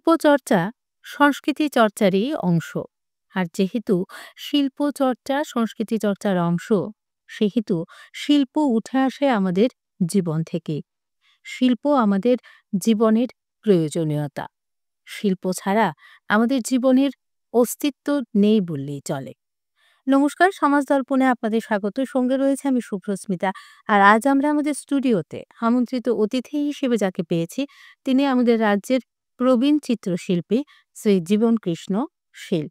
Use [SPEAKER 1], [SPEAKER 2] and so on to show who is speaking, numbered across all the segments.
[SPEAKER 1] শিল্পচর্চা সংস্কৃতি চর্চারই অংশ। আর যেহেতু শিল্পচর্চা সংস্কৃতি চর্চার অংশ, সেহেতু শিল্প উঠে আসে আমাদের জীবন থেকে। শিল্প আমাদের জীবনের প্রয়োজনীয়তা। শিল্প ছাড়া আমাদের জীবনের অস্তিত্ব নেই বললেই চলে। নমস্কার, সমাজ দর্পণে আপনাদের স্বাগত। সঙ্গে রয়েছে আমি শুভ্রস্মিতা। আর আজ আমরা আমাদের স্টুডিওতে আমন্ত্রিত অতিথি হিসেবে যাকে পেয়েছি, তিনি আমাদের রাজ্যের প্রবীণ চিত্রশিল্পী শ্রী জীবন কৃষ্ণ শীল।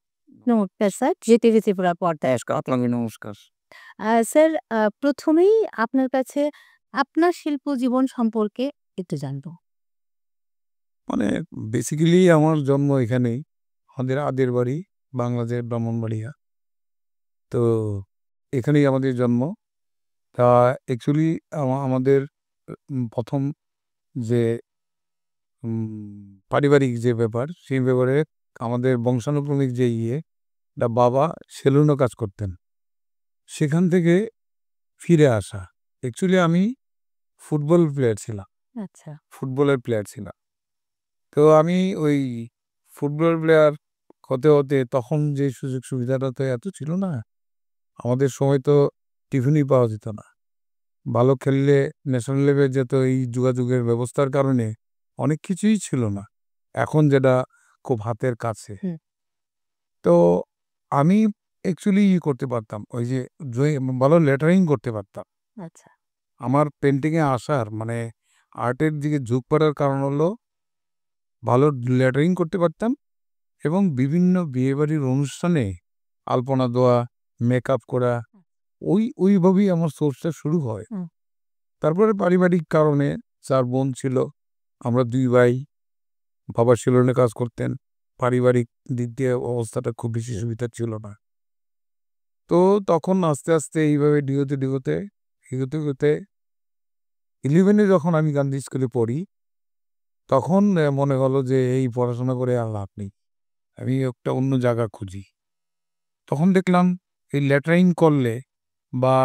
[SPEAKER 1] নমস্কার স্যার, যেতে ত্রিপুরা পর্দায়।
[SPEAKER 2] আপনাকে নমস্কার।
[SPEAKER 1] স্যার, প্রথমেই আপনার কাছে আপনার শিল্প জীবন সম্পর্কে একটু জানবো।
[SPEAKER 2] মানে বেসিক্যালি আমার জন্ম এখানেই, আমাদের আদের বাড়ি বাংলাদেশের ব্রাহ্মণবাড়িয়া। তো এখানেই আমাদের জন্ম। তা অ্যাকচুয়ালি আমাদের প্রথম যে পারিবারিক যে ব্যাপার, সেই ব্যাপারে আমাদের বংশানুক্রমিক যে বাবা সেলুনে কাজ করতেন, সেখান থেকে ফিরে আসা। অ্যাকচুয়ালি আমি ফুটবল প্লেয়ার ছিলাম,
[SPEAKER 1] আচ্ছা।
[SPEAKER 2] ফুটবলের প্লেয়ার ছিলাম। তো আমি ওই ফুটবল প্লেয়ার হতে হতে তখন যে সুযোগ সুবিধাটা তো এত ছিল না। আমাদের সময় তো টিফিনই পাওয়া যেত না। ভালো খেললে ন্যাশনাল লেভেল যেত, এই যোগাযোগের ব্যবস্থার কারণে অনেক কিছুই ছিল না এখন যেটা খুব হাতের কাছে। তো আমি অ্যাকচুয়ালি করতে পারতাম, ওই যে ভালো লেটারিং করতে পারতাম।
[SPEAKER 1] আচ্ছা।
[SPEAKER 2] আমার পেন্টিংয়ে আসার মানে আর্টের দিকে ঝুঁক পড়ার কারণ হলো ভালো লেটারিং করতে পারতাম এবং বিভিন্ন বিয়েবাড়ির অনুষ্ঠানে আলপনা দেওয়া, মেকআপ করা, ওইভাবেই আমার সোর্সটা শুরু হয়। তারপরে পারিবারিক কারণে 4 বোন ছিল, আমরা 2 ভাই। বাবা সেলুনে কাজ করতেন, পারিবারিক দিক দিয়ে অবস্থাটা খুব বেশি সুবিধা ছিল না। তো তখন আস্তে আস্তে এইভাবে এগোতে 11-এ যখন আমি গান্ধী স্কুলে পড়ি, তখন মনে হলো যে এই পড়াশোনা করে আর লাভ নেই, আমি একটা অন্য জায়গা খুঁজি। তখন দেখলাম এই লেটারিং করলে বা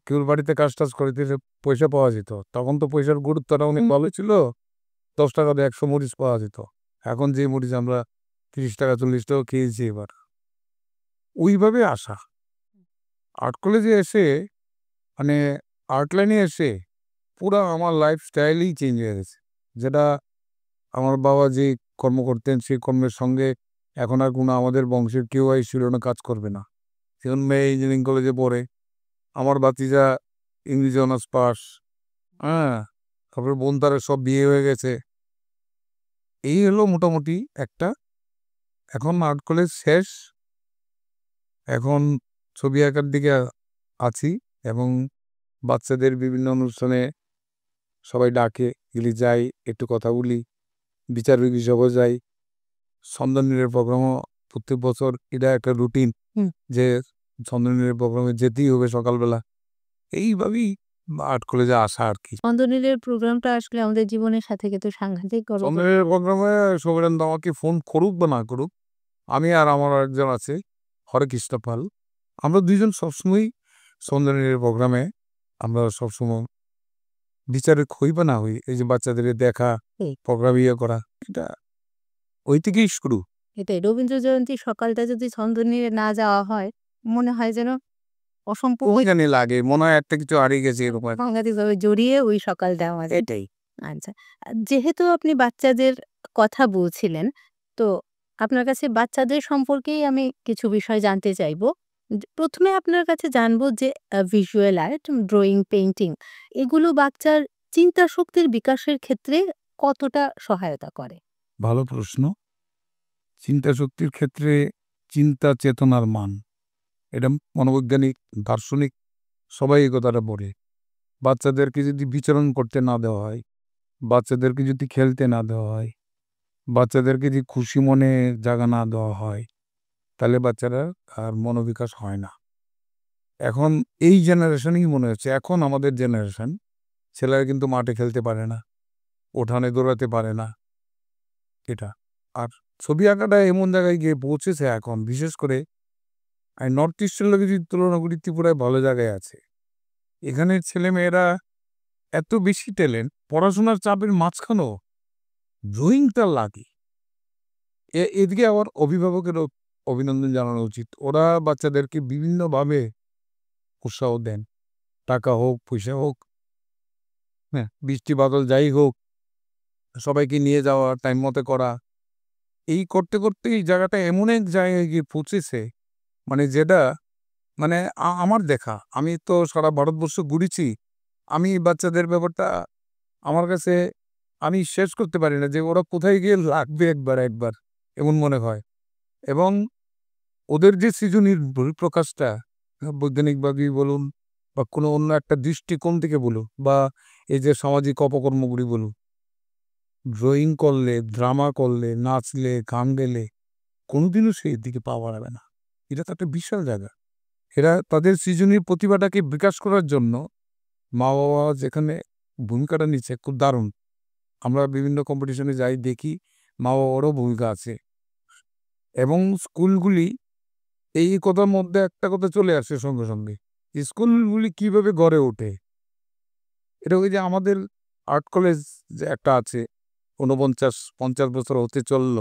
[SPEAKER 2] কেউর বাড়িতে কাজ টাজ করে দিলে পয়সা পাওয়া যেত। তখন তো পয়সার গুরুত্বটা অনেক ভালো ছিল। 10 টাকা দিয়ে 100 মরিচ পাওয়া যেত। এখন যে মরিচ আমরা 30 টাকা 40 টাকা খেয়েছি এবার। ওইভাবে আসা। আর্ট কলেজে এসে মানে আর্ট লাইনে এসে পুরা আমার লাইফস্টাইলই চেঞ্জ হয়ে গেছে। যেটা আমার বাবা যে কর্ম করতেন, সেই কর্মের সঙ্গে এখন আর কোনো আমাদের বংশের কেউ এই সেলুনে কাজ করবে না। এখন মেয়ে ইঞ্জিনিয়ারিং কলেজে পড়ে, আমার ভাতিজা ইংরেজি অনার্স পাস। হ্যাঁ, তারপরে বোন তারা সব বিয়ে হয়ে গেছে। এই হলো মোটামুটি একটা। এখন আর্ট কলেজ শেষ, এখন ছবি আঁকার দিকে আছি এবং বাচ্চাদের বিভিন্ন অনুষ্ঠানে সবাই ডাকে, গেলে যাই, একটু কথা বলি, বিচার বিভাগও যাই, ছন্দনীলের প্রোগ্রামও প্রত্যেক বছর এটা একটা রুটিন যে ছন্দনীলের প্রোগ্রামে যেতেই হবে সকালবেলা। এইভাবেই আর্ট কলেজে আসা আর কি।
[SPEAKER 1] চন্দনীলের প্রোগ্রামটা আসলে আমাদের জীবনের সাথে কিন্তু সাংঘাতিক
[SPEAKER 2] চন্দনীলের প্রোগ্রামে সৌমেন্দ্র আমাকে ফোন করুক বা না করুক, আমি আর আমার একজন আছে হরেকৃষ্ণ পাল, আমরা দুইজন সবসময়ই চন্দনীলের প্রোগ্রামে আমরা সবসময় বিচারে হই বা না হই, এই যে বাচ্চাদের দেখা, প্রোগ্রাম করা, এটা ওই থেকেই শুরু।
[SPEAKER 1] এটাই রবীন্দ্র জয়ন্তী সকালটা যদি ছন্দনীলে না যাওয়া হয়, মনে হয় যেন অসম্পূর্ণ
[SPEAKER 2] জানি লাগে, মনে হয় একটা কিছু হারিয়ে গেছে এরকম।
[SPEAKER 1] সাংঘাতিকভাবে জড়িয়ে ওই সকালটা আমাদের।
[SPEAKER 2] এটাই।
[SPEAKER 1] আচ্ছা, যেহেতু আপনি বাচ্চাদের কথা বলছিলেন, তো আপনার কাছে বাচ্চাদের সম্পর্কেই আমি কিছু বিষয় জানতে চাইবো। প্রথমে আপনার কাছে জানবো যে ভিজুয়াল আর্ট, ড্রয়িং, পেইন্টিং এগুলো বাচ্চার চিন্তা শক্তির বিকাশের ক্ষেত্রে কতটা সহায়তা করে?
[SPEAKER 2] ভালো প্রশ্ন। চিন্তা শক্তির ক্ষেত্রে চিন্তা চেতনার মান, এটা মনোবৈজ্ঞানিক, দার্শনিক সবাই এই কথাটা বলে। বাচ্চাদেরকে যদি বিচরণ করতে না দেওয়া হয়, বাচ্চাদেরকে যদি খেলতে না দেওয়া হয়, বাচ্চাদেরকে যদি খুশি মনে জায়গা না দেওয়া হয়, তাহলে বাচ্চারা আর মনোবিকাশ হয় না। এখন এই জেনারেশনেই মনে হচ্ছে, এখন আমাদের জেনারেশন ছেলেরা কিন্তু মাঠে খেলতে পারে না, উঠানে দৌড়াতে পারে না, এটা। আর ছবি আঁকাটা এমন জায়গায় গিয়ে পৌঁছেছে এখন, বিশেষ করে আমি নর্থ ইস্টের লোক যদি তুলনা করি, ত্রিপুরায় ভালো জায়গায় আছে। এখানের ছেলেমেয়েরা এত বেশি ট্যালেন্ট, পড়াশোনার চাপের মাঝখানেও ড্রয়িংটা লাগে। এদিকে আবার অভিভাবকেরও অভিনন্দন জানানো উচিত। ওরা বাচ্চাদেরকে বিভিন্নভাবে উৎসাহ দেন। টাকা হোক, পয়সা হোক, হ্যাঁ? বৃষ্টি বাদল যাই হোক, সবাইকে নিয়ে যাওয়া, টাইম মতো করা। এই করতে, করতে এই জায়গাটা এমন এক জায়গায় গিয়ে পৌঁছেছে, মানে যেটা মানে আমার দেখা। আমি তো সারা ভারতবর্ষ ঘুরেছি। আমি বাচ্চাদের ব্যাপারটা আমার কাছে আমি শেষ করতে পারি না যে ওরা কোথায় গিয়ে লাগবে একবার এমন মনে হয়। এবং ওদের যে সৃজনীর বহিঃপ্রকাশটা বৈজ্ঞানিকভাবেই বলুন বা কোনো অন্য একটা দৃষ্টিকোণ থেকে বলুন বা এই যে সামাজিক অপকর্মগুলি বলুন, ড্রয়িং করলে, ড্রামা করলে, নাচলে, গান গেলে কোনোদিনও সেই দিকে পাওয়া যাবে না। এটা তো একটা বিশাল জায়গা। এরা তাদের সৃজনীর প্রতিভাটাকে বিকাশ করার জন্য মা-বাবা যেখানে ভূমিকাটা নিচ্ছে খুব দারুণ। আমরা বিভিন্ন কম্পিটিশনে যাই দেখি মা-বাবারও ভূমিকা আছে এবং স্কুলগুলি এই কথার মধ্যে একটা কথা চলে আসে সঙ্গে। স্কুলগুলি কিভাবে গড়ে ওঠে? এটা ওই যে আমাদের আর্ট কলেজ যে একটা আছে ৪৯-৫০ বছর হতে চলল,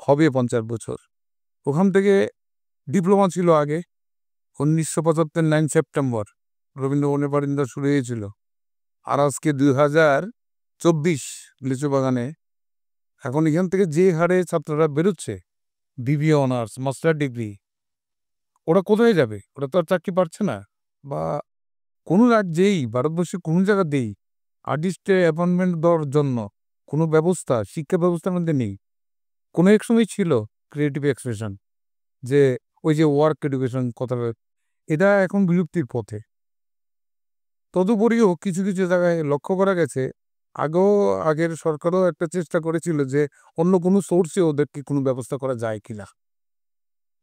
[SPEAKER 2] হবে ৫০ বছর। ওখান থেকে ডিপ্লোমা ছিল আগে ১৯৭৫ 9 সেপ্টেম্বর রবীন্দ্রবনের বারিন্দা শুরু হয়েছিল। আর আজকে ২০২৪ লিচু বাগানে এখন এখান থেকে যে হারে ছাত্ররা বেরোচ্ছে, বিবিএ অনার্স, মাস্টার ডিগ্রি, ওরা কোথায় যাবে? ওরা তো আর চাকরি পাচ্ছে না। বা কোনো রাজ্যেই ভারতবর্ষের কোনো জায়গাতেই আর্টিস্টের অ্যাপয়েন্টমেন্ট দেওয়ার জন্য কোনো ব্যবস্থা শিক্ষা ব্যবস্থার মধ্যে নেই। কোনো এক সময় ছিল ক্রিয়েটিভ এক্সপ্রেশন, যে ওই যে ওয়ার্ক এডুকেশন কথাটা, এটা এখন বিলুপ্তির পথে। তদুপরিও কিছু জায়গায় লক্ষ্য করা গেছে, আগের সরকারও একটা চেষ্টা করেছিল যে অন্য কোনো সোর্সে ওদেরকে কোনো ব্যবস্থা করা যায় কিনা।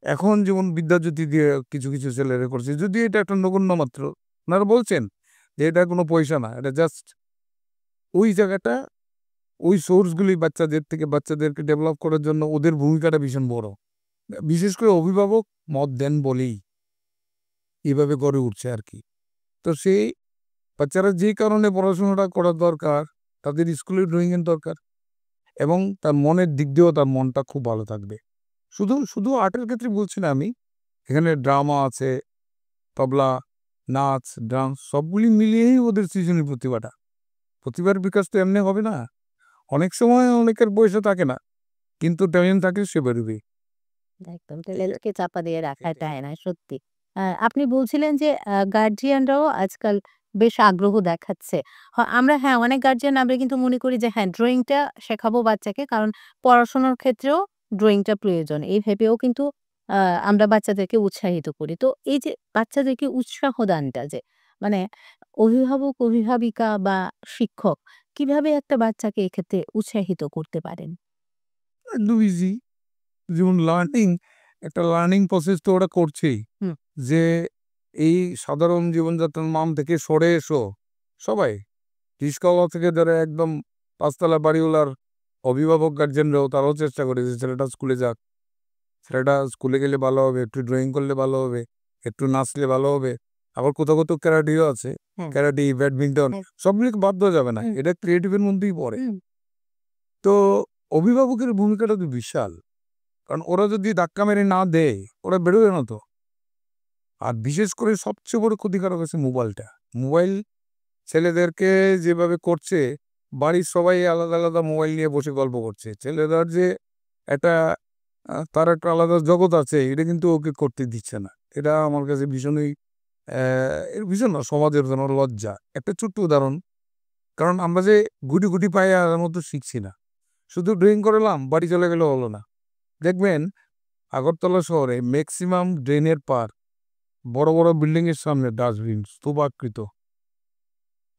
[SPEAKER 2] এখন যেমন বিদ্যাজ্যোতি দিয়ে কিছু ছেলেরা করছে, যদিও এটা একটা নগণ্য মাত্র। ওনারা বলছেন যে এটা কোনো পয়সা না, এটা জাস্ট ওই জায়গাটা, ওই সোর্সগুলি বাচ্চাদেরকে ডেভেলপ করার জন্য ওদের ভূমিকাটা ভীষণ বড়। বিশেষ করে অভিভাবক মত দেন বলেই এভাবে গড়ে উঠছে আর কি। তো সেই বাচ্চারা যে কারণে পড়াশোনাটা করার দরকার, তাদের স্কুলে ড্রয়িংয়ের দরকার এবং তার মনের দিক দিয়েও তার মনটা খুব ভালো থাকবে। শুধু আর্টের ক্ষেত্রে বলছি না আমি, এখানে ড্রামা আছে, তবলা, নাচ, ডান্স সবগুলি মিলিয়েই ওদের সৃজনী প্রতিভার বিকাশ তো এমনি হবে না। অনেক সময় অনেকের বয়সে থাকে না, কিন্তু ট্যালেন্ট থাকে সে বেরোবে।
[SPEAKER 1] একদম ট্যালেন্টকে চাপা দিয়ে রাখা যায় না, সত্যি। আপনি বলছিলেন যে গার্ডিয়ানরাও আজকাল বেশ আগ্রহ দেখাচ্ছে। আমরা অনেক গার্ডিয়ান আমরা কিন্তু মনে করি যে ড্রয়িংটা শেখাবো বাচ্চাকে কারণ পড়াশোনার ক্ষেত্রেও ড্রয়িংটা প্রয়োজন। এই ভেবেও কিন্তু আ আমরা বাচ্চাদেরকে উৎসাহিত করি। তো এই যে বাচ্চাদেরকে উৎসাহ দানটা যে মানে অভিভাবক, অভিভাবিকা বা শিক্ষক কিভাবে একটা বাচ্চাকে এক্ষেত্রে উৎসাহিত করতে পারেন?
[SPEAKER 2] একদম ইজি। যেমন একটা লার্নিং প্রসেস তো ওরা করছেই।
[SPEAKER 1] হুম।
[SPEAKER 2] যে এই সাধারণ জীবনযাত্রার মান থেকে সরে এসো সবাই। রিস্কাওয়ালা থেকে যারা একদম ৫ তলা বাড়িওয়ালার অভিভাবক গার্জেনরাও তারাও চেষ্টা করে যে ছেলেটা স্কুলে যাক। ছেলেটা স্কুলে গেলে ভালো হবে, একটু ড্রয়িং করলে ভালো হবে, একটু নাচলে ভালো হবে। আবার কোথাও ক্যারাটেও আছে।
[SPEAKER 1] হ্যাঁ,
[SPEAKER 2] ক্যারাটে, ব্যাডমিন্টন
[SPEAKER 1] হ্যাঁ।
[SPEAKER 2] সবগুলোকে বাদ দেওয়া যাবে না।
[SPEAKER 1] হুম,
[SPEAKER 2] এটা ক্রিয়েটিভের মধ্যেই পড়ে।
[SPEAKER 1] হুম।
[SPEAKER 2] তো অভিভাবকের ভূমিকাটা তো বিশাল। কারণ ওরা যদি ধাক্কা মেরে না দেয়, ওরা বেরোবে না তো। আর বিশেষ করে সবচেয়ে বড় ক্ষতিকারক হচ্ছে মোবাইলটা। মোবাইল ছেলেদেরকে যেভাবে করছে, বাড়ির সবাই আলাদা মোবাইল নিয়ে বসে গল্প করছে। ছেলেটার যে একটা তার একটা আলাদা জগৎ আছে, এটা কিন্তু ওকে করতে দিচ্ছে না। এটা আমার কাছে ভীষণই ভীষণ না, সমাজের জন্য লজ্জা। একটা ছোট্ট উদাহরণ, কারণ আমরা যে গুটি পায়ে আর মতো শিখছি না। শুধু ড্রয়িং করলাম, বাড়ি চলে গেলে হলো না। দেখবেন আগরতলা শহরে ম্যাক্সিমাম ড্রেনের পার বড় বিল্ডিং এর সামনে ডাস্টবিন স্তূপাকৃত।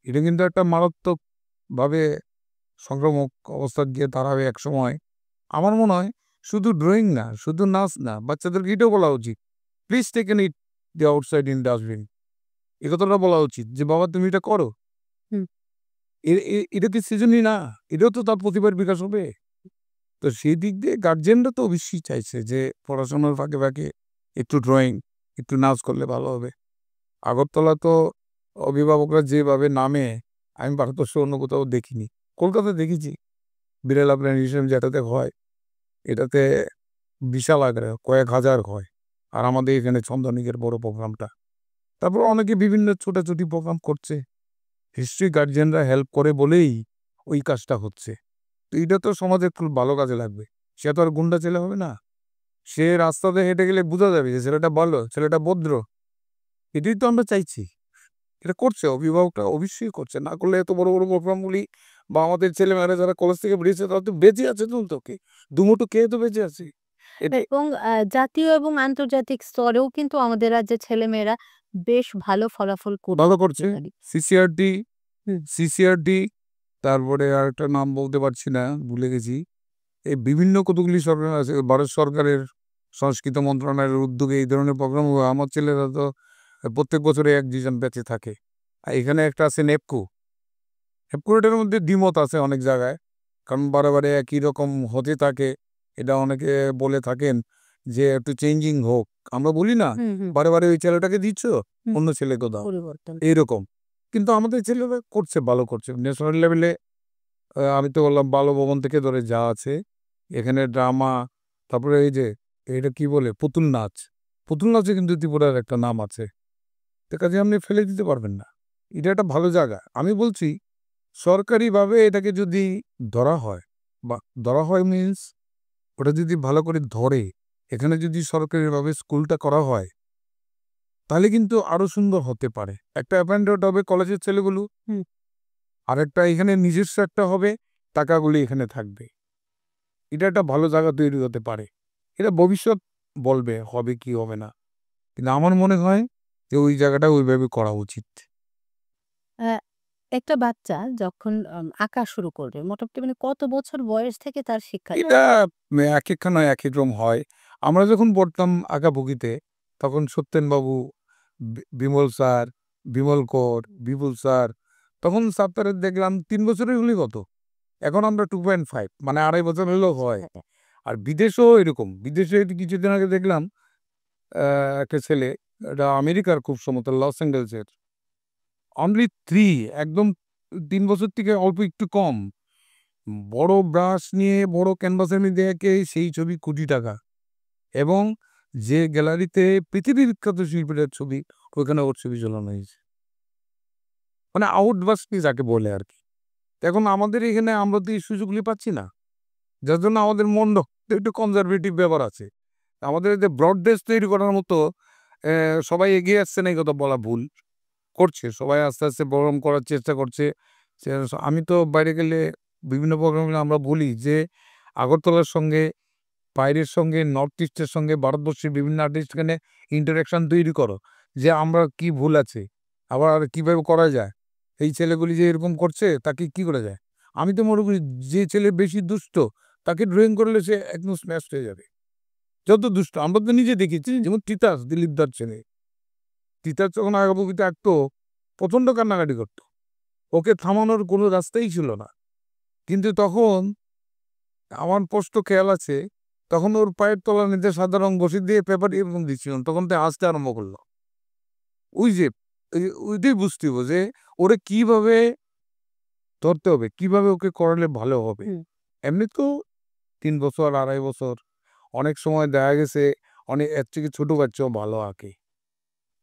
[SPEAKER 2] এটা কিন্তু একটা মারাত্মকভাবে সংক্রামক অবস্থা গিয়ে দাঁড়াবে একসময়। আমার মনে হয় শুধু ড্রয়িং না, শুধু নাচ না, বাচ্চাদেরকে এটাও বলা উচিত, please taken it the outside in dustbin. এ কথাটা বলা উচিত যে বাবা তুমি এটা করো।
[SPEAKER 1] হুম।
[SPEAKER 2] এটা কি সৃজনী না? এটাও তো তার প্রতিভার বিকাশ হবে। তো সেই দিক দিয়ে গার্জেনরা তো অবশ্যই চাইছে যে পড়াশোনার ফাঁকে একটু ড্রয়িং, একটু নাচ করলে ভালো হবে। আগরতলা তো অভিভাবকরা যেভাবে নামে, আমি ভারতবর্ষে অন্য কোথাও দেখিনি। কলকাতায় দেখেছি, বিড়াল প্রাণী যেটাতে হয়। এটাতে বিশাল আকারে কয়েক হাজার হয়। আর আমাদের এখানে চন্দনিকের বড় প্রোগ্রামটা। তারপর অনেকে বিভিন্ন ছোটাছুটি প্রোগ্রাম করছে। হিস্ট্রি গার্জিয়ানরা হেল্প করে বলেই ওই কাজটা হচ্ছে। তো এটা তো সমাজের খুব ভালো কাজে লাগবে। সে তো আর গুন্ডা ছেলে হবে না। সে রাস্তাতে হেঁটে গেলে বোঝা যাবে যে ছেলেটা ভালো, ছেলেটা ভদ্র। এটাই তো আমরা চাইছি। এটা করছে অভিভাবকরা অবশ্যই করছে। না করলে এত বড় বড় প্রোগ্রামগুলি বা আমাদের ছেলেমেয়েরা যারা কলেজ থেকে বেরিয়েছে তারা তো বেঁচে আছে তো কি দুমুঠো খেয়ে তো বেঁচে আছে। এটাই
[SPEAKER 1] এবং জাতীয় এবং আন্তর্জাতিক স্তরেও কিন্তু আমাদের রাজ্যের ছেলেমেয়েরা বেশ ভালো ফলাফল
[SPEAKER 2] ভালো
[SPEAKER 1] করতে
[SPEAKER 2] করছে।
[SPEAKER 1] পারি।
[SPEAKER 2] সিসিআরটি,
[SPEAKER 1] হুম।
[SPEAKER 2] সিসিআরটি তারপরে আরেকটা নাম বলতে পারছি না, ভুলে গেছি। এই বিভিন্ন কতগুলি সরকার আছে। ভারত সরকারের সংস্কৃতি মন্ত্রণালয়ের উদ্যোগে এই ধরনের প্রোগ্রাম আমার ছেলেরা তো প্রত্যেক বছরে ১-২ জন ব্যাচে থাকে। আর এখানে একটা আছে নেপকো। নেপকোটার মধ্যে দ্বিমত আছে অনেক জায়গায়। কারণ বারে একই রকম হতে থাকে। এটা অনেকে বলে থাকেন যে একটু চেঞ্জিং হোক। আমরা বলি না,
[SPEAKER 1] হুম, হুম।
[SPEAKER 2] বারে ওই ছেলেটাকে দিচ্ছ,
[SPEAKER 1] হুম।
[SPEAKER 2] অন্য ছেলেকে দাও।
[SPEAKER 1] পরিবর্তন।
[SPEAKER 2] এইরকম। কিন্তু আমাদের ছেলেরা করছে, ভালো করছে। ন্যাশনাল লেভেলে আমি তো বললাম বাল্যভবন থেকে ধরে যা আছে, এখানে ড্রামা, তারপরে এই যে এটা কি বলে পুতুল নাচ। পুতুল নাচে কিন্তু ত্রিপুরার একটা নাম আছে। তো কাজে আপনি ফেলে দিতে পারবেন না। এটা একটা ভালো জায়গা। আমি বলছি সরকারিভাবে এটাকে যদি ধরা হয় বা ধরা হয় মিন্স ওটা যদি ভালো করে ধরে, এখানে যদি সরকারিভাবে স্কুলটা করা হয়, তাহলে কিন্তু আরো সুন্দর হতে পারে। একটা অ্যাপয়েন্টেড হবে কলেজের ছেলেগুলো,
[SPEAKER 1] হুম।
[SPEAKER 2] আরেকটা এখানে নিজস্ব একটা হবে, টাকাগুলি এখানে থাকবে। এটা একটা ভালো জায়গা তৈরি হতে পারে। এটা ভবিষ্যৎ বলবে হবে কি হবে না। কিন্তু আমার মনে হয় যে ওই জায়গাটা ওইভাবে করা উচিত।
[SPEAKER 1] আ একটা বাচ্চা যখন আঁকা শুরু করবে মোটামুটি মানে কত বছর বয়স থেকে তার শিক্ষা
[SPEAKER 2] এটা একেকখানা নয় একেক রকম হয়। আমরা যখন পড়তাম আঁকাবুকিতে তখন সত্যেনবাবু, বিমল স্যার, বিমল কর, বিপুল স্যার, তখন স্যার দেখলাম ৩ বছরের হলেই কত। এখন আমরা 2.5 মানে ২.৫ বছর হলেও হয়।
[SPEAKER 1] থাকে?
[SPEAKER 2] আর বিদেশেও এরকম। বিদেশে কিছুদিন আগে দেখলাম একটা ছেলে, এটা আমেরিকার খুব সম্ভবত লস এঞ্জেলসের। অনলি ৩ একদম ৩ বছর থেকে অল্প একটু কম। বড় ব্রাশ নিয়ে বড় ক্যানভাসের মধ্যে এঁকে সেই ছবি ৳২০,০০,০০০ এবং যে গ্যালারিতে পৃথিবী বিখ্যাত শিল্পীদের ছবি ওইখানে ওর ছবি ঝোলানো হয়েছে। মানে আউটবাস্টি যাকে বলে আরকি। এখন আমাদের এখানে আমরা তো এই সুযোগগুলি পাচ্ছি না। যার জন্য আমাদের মন একটু কনজারভেটিভ ব্যাপার আছে। আমাদের যে ব্রড বেস তৈরি করার মতো সবাই এগিয়ে আসছে না এই কথা বলা ভুল। করছে। সবাই আস্তে, আস্তে প্রোগ্রাম করার চেষ্টা করছে। সে আমি তো বাইরে গেলে বিভিন্ন প্রোগ্রামে আমরা বলি যে আগরতলার সঙ্গে, বাইরের সঙ্গে, নর্থ ইস্টের সঙ্গে ভারতবর্ষের বিভিন্ন আর্টিস্ট এখানে ইন্টারেকশন তৈরি করো। যে আমরা কি ভুল আছে? আবার কিভাবে করা যায়? এই ছেলেগুলি যে এরকম করছে তাকে কি করা যায়? আমি তো মনে করি যে ছেলে বেশি দুষ্ট তাকে ড্রয়িং করলে সে একদম স্ম্যাশড হয়ে যাবে। যত দুষ্ট আমরা তো নিজে দেখেছি যেমন তিতাস দিলীপ দার ছেলে। তিতাস যখন আঁকাবুকিতে আঁকতো প্রচণ্ড কান্নাকাটি করত। ওকে থামানোর কোনো রাস্তাই ছিল না। কিন্তু তখন আমার স্পষ্ট খেয়াল আছে, তখন ওর পায়ের তলার নিচে সাদা রং ঘষে দিয়ে পেপার এরকম দিচ্ছিলাম। তখন তো হাসতে আরম্ভ করল। ওই যে ওইটাই বুঝতে হবে যে ওরে কিভাবে ধরতে হবে, কিভাবে ওকে করালে ভালো হবে।
[SPEAKER 1] হুম।
[SPEAKER 2] এমনি তো ৩ বছর, ২.৫ বছর অনেক সময় দেখা গেছে অনেক এর থেকে ছোট বাচ্চাও ভালো আঁকে।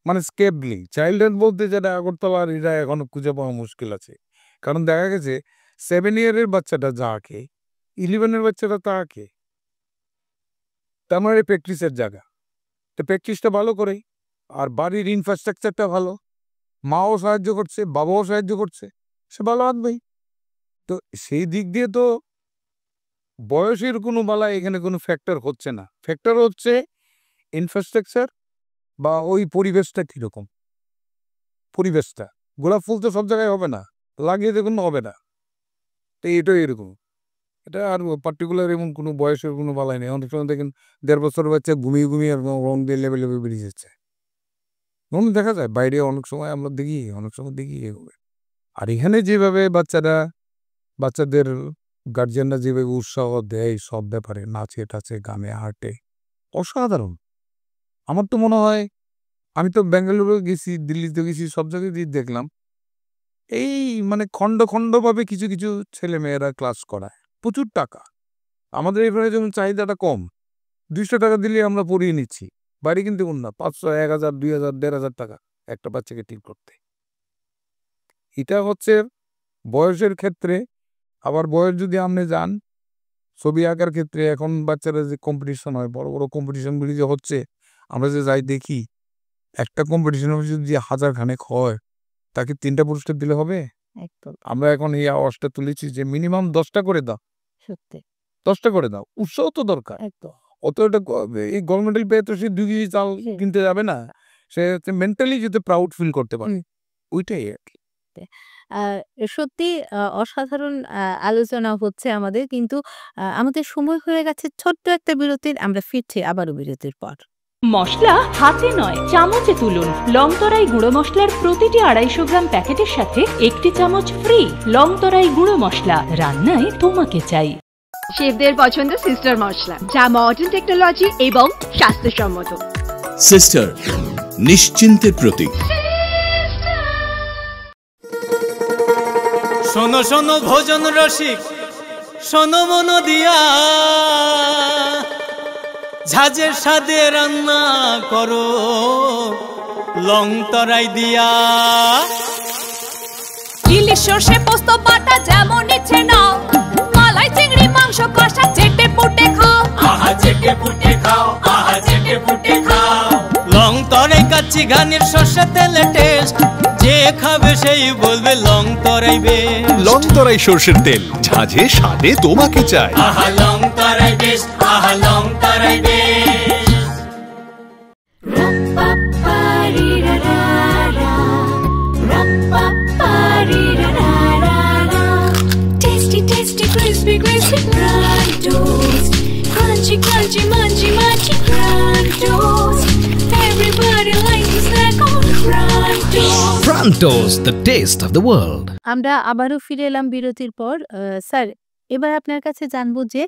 [SPEAKER 2] মানে স্কেপলি চাইল্ডহুড বলতে যেটা আগরতলার এরা এখনো খুঁজে পাওয়া মুশকিল আছে। কারণ দেখা গেছে 7 ইয়ারের বাচ্চাটা যা আঁকে, 11 এর বাচ্চাটা তা আঁকে। তার মানে প্র্যাকটিসের জায়গা। তো প্র্যাকটিসটা ভালো করেই। আর বাড়ির ইনফ্রাস্ট্রাকচারটা ভালো। মাও সাহায্য করছে, বাবাও সাহায্য করছে। সে ভালো আঁকবেই। তো সেই দিক দিয়ে তো বয়সের কোনো বালা এখানে কোনো ফ্যাক্টর হচ্ছে না। ফ্যাক্টর হচ্ছে ইনফ্রাস্ট্রাকচার বা ওই পরিবেশটা কিরকম। পরিবেশটা। গোলাপ ফুল তো সব জায়গায় হবে না। লাগিয়ে দেখুন হবে না। তো এটাই এরকম। এটা আর পার্টিকুলার এমন কোনো বয়সের কোনো বালাই নেই। অনেক সময় দেখেন ১.৫ বছরের বাচ্চা ঘুমিয়ে রং দিয়ে লেবে বেরিয়ে যাচ্ছে। এমন দেখা যায় বাইরে অনেক সময় আমরা দেখি, অনেক সময় দেখি এভাবে। আর এখানে যেভাবে বাচ্চাদের গার্জিয়ানরা যেভাবে উৎসাহ দেয় সব ব্যাপারে নাচে-টাচে, গানে, আর্টে অসাধারণ। আমার তো মনে হয় আমি তো বেঙ্গালুরু গেছি, দিল্লিতে গেছি সব জায়গাতেই দেখলাম। এই মানে খন্ডভাবে কিছু ছেলেমেয়েরা ক্লাস করায়। প্রচুর টাকা। আমাদের এখানে যেমন চাহিদাটা কম, 200 টাকা দিলে আমরা পড়িয়ে নিচ্ছি। বাইরে কিন্তু না, 500, 1000, 2000, 1500 টাকা একটা বাচ্চাকে ঠিক করতে। এটা হচ্ছে বয়সের ক্ষেত্রে। আবার বয়স যদি আপনি যান, ছবি আঁকার ক্ষেত্রে এখন বাচ্চারা যে কম্পিটিশন হয়, বড় বড় কম্পিটিশনগুলি যে হচ্ছে, আমরা যে যাই দেখি, একটা কম্পিটিশনের যদি 1000 খানেক হয়, তাকে 3টা পুরস্কার দিলে হবে?
[SPEAKER 1] একদম
[SPEAKER 2] আমরা এখন এই আওয়াজটা তুলেছি যে মিনিমাম 10টা করে দাও,
[SPEAKER 1] সত্যি
[SPEAKER 2] 10টা করে দাও। উৎসাহ তো দরকার।
[SPEAKER 1] একদম
[SPEAKER 2] অত এটা এই গভর্নমেন্ট মেডেল পেয়ে তো সে 2 কেজি চাল কিনতে যাবে না। সে মেন্টালি যদি প্রাউড ফিল করতে পারে, ওইটাই আর কি।
[SPEAKER 1] আ সত্যি অসাধারণ আলোচনা হচ্ছে আমাদের। কিন্তু আমাদের সময় হয়ে গেছে ছোট্ট একটা বিরতির। আমরা ফিরছি আবারও বিরতির পর।
[SPEAKER 3] মশলা হাতে নয় চামচে তুলুন। লংতরাই গুঁড়ো মশলার প্রতিটি 250 গ্রাম প্যাকেটের সাথে 1টি চামচ ফ্রি। লংতরাই গুঁড়ো মশলা, রান্নায় তোমাকে চাই।
[SPEAKER 4] শেফদের পছন্দ সিস্টার মশলা, যা মডার্ন টেকনোলজি এবং স্বাস্থ্যসম্মত।
[SPEAKER 5] সিস্টার, নিশ্চিন্তের প্রতীক।
[SPEAKER 6] শোনো শোনো ভোজন রসিক, শোনো মন দিয়া, ঝাঁঝের স্বাদে রান্না করো লং তরাই দিয়া।
[SPEAKER 7] ইলিশ সর্ষে পোস্ত বাটা যেমন ইচ্ছে নাও, মালাই চিংড়ি মাংস কষা চেটে পুটে খাও,
[SPEAKER 6] আহা চেটে পুটে খাও, আহা চেটে পুটে খাও। লং তরাই কাচ্চি ঘানির সর্ষে তেলে টেস্ট, যে খাবে সেই বলবে লং তরাই বেশ।
[SPEAKER 5] লং তরাই সর্ষের তেল, ঝাঁঝে স্বাদে তোমাকে চাই।
[SPEAKER 6] আহা লং তরাই বেশ, আহা লং তরাই বেশ।
[SPEAKER 7] Tasty, tasty, crispy, crispy Grandos. Crunchy, crunchy, munchy, munchy Grandos. Everybody likes to snack on Grandos.
[SPEAKER 8] Prantos, the taste of the world.
[SPEAKER 1] আমরা আবারও ফিরে এলাম বিরতির পর। স্যার, এবার আপনার কাছে জানবো যে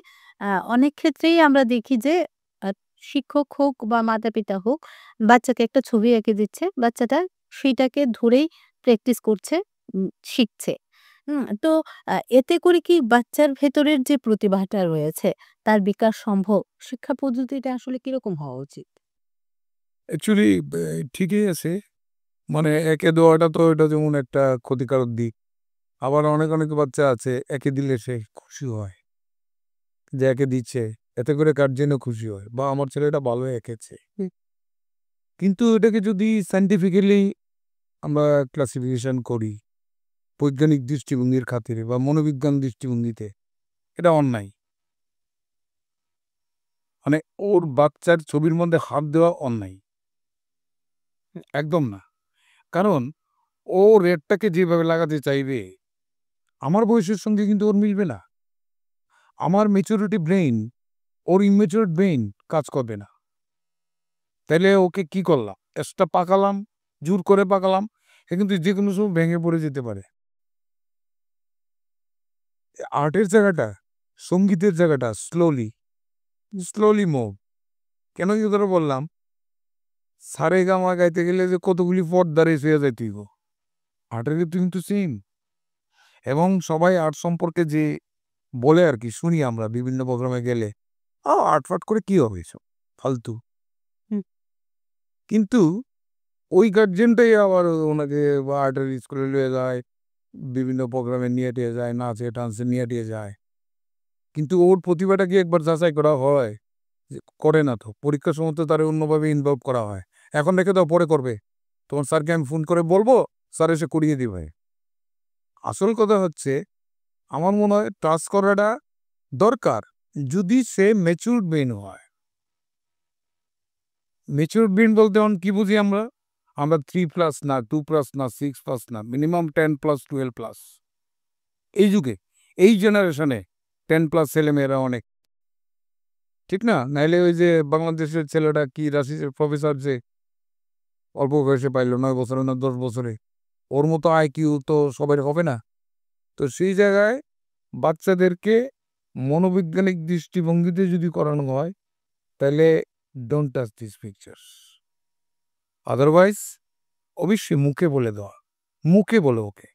[SPEAKER 1] অনেক ক্ষেত্রেই আমরা দেখি যে আ শিক্ষক হোক বা মাতা-পিতা হোক, বাচ্চাকে একটা ছবি এঁকে দিচ্ছে। বাচ্চাটা সেইটাকে ধরেই প্র্যাকটিস করছে, শিখছে। তো এতে করে কি বাচ্চার ভেতরের যে প্রতিভাটা রয়েছে, তার বিকাশ সম্ভব? শিক্ষা পদ্ধতিটা আসলে কিরকম হওয়া উচিত?
[SPEAKER 2] অ্যাকচুয়ালি ঠিকই আছে। মানে একে দেওয়াটা তো এটা যেমন একটা ক্ষতিকারক দিক। আবার অনেক অনেক বাচ্চা আছে একে দিলে সে খুশি হয় যে একে দিচ্ছে, এতে করে গার্জেনও খুশি হয় বা আমার ছেলেটা ভালো এঁকেছে। কিন্তু এটাকে যদি সায়েন্টিফিক্যালি আমরা ক্লাসিফিকেশন করি, বৈজ্ঞানিক দৃষ্টিভঙ্গির খাতিরে বা মনোবিজ্ঞান দৃষ্টিভঙ্গিতে, এটা অন্যায়। মানে ওর বাচ্চার ছবির মধ্যে হাত দেওয়া অন্যায়, একদম না। কারণ ও রেটটাকে যেভাবে লাগাতে চাইবে, আমার বয়সের সঙ্গে কিন্তু ওর মিলবে না। আমার ম্যাচুরিটি ব্রেইন ওর ইমেচিউর ব্রেইন কাজ করবে না। তাইলে ওকে কি করলাম? এক্সট্রা পাকালাম, জোর করে পাকালাম, এ কিন্তু যে কোনো সময় ভেঙে পড়ে যেতে পারে। আর্টের জায়গাটা, সঙ্গীতের জায়গাটা স্লোলি মুভ। কেন কি করে বললাম? সারেগামা গাইতে গেলে যে কতগুলি পথ দাঁড়িয়ে শুয়ে যায় তুই, আর্টের কিন্তু সেম। এবং সবাই আর্ট সম্পর্কে যে বলে আর কি শুনি আমরা বিভিন্ন প্রোগ্রামে গেলে, আর্ট ফাট করে কি হবে এসব ফালতু। কিন্তু ওই গার্জেনটাই আবার ওনাকে আর্টের স্কুলে নিয়ে যায়, বিভিন্ন প্রোগ্রামে নিয়ে টিয়ে যায়, নাচে টান্সে নিয়ে টিয়ে যায়। কিন্তু ওর প্রতিভাটা কি একবার যাচাই করা হয়? করে না তো। পরীক্ষার সময় তো তারা অন্যভাবে ইনভলভ করা হয়। এখন রেখে দাও, পরে করবে, তোমার স্যারকে আমি ফোন করে বলবো, স্যার এসে করিয়ে দিবে। আসল কথা হচ্ছে, আমার মনে হয় টাচ করাটা দরকার যদি সে ম্যাচিউরড ব্রেইন হয়। ম্যাচিউরড ব্রেইন বলতে কি বুঝি আমরা? আমরা 3+ না, 2+ না, 6+ না, মিনিমাম 10+, 12+। এই যুগে, এই জেনারেশনে 10+ ছেলেমেয়েরা অনেক, ঠিক না? নাইলে ওই যে বাংলাদেশের ছেলেটা কি রাশিদের প্রফেসর যে অল্প বয়সে পাইল, 9 বছরে না 10 বছরে, ওর মতো আইকিউ তো সবাই হবে না। তো সেই জায়গায় বাচ্চাদেরকে মনোবৈজ্ঞানিক দৃষ্টিভঙ্গিতে যদি করানো হয়, তাহলে don't touch this pictures. Otherwise অবশ্যই মুখে বলে দেওয়া, মুখে বলে ওকে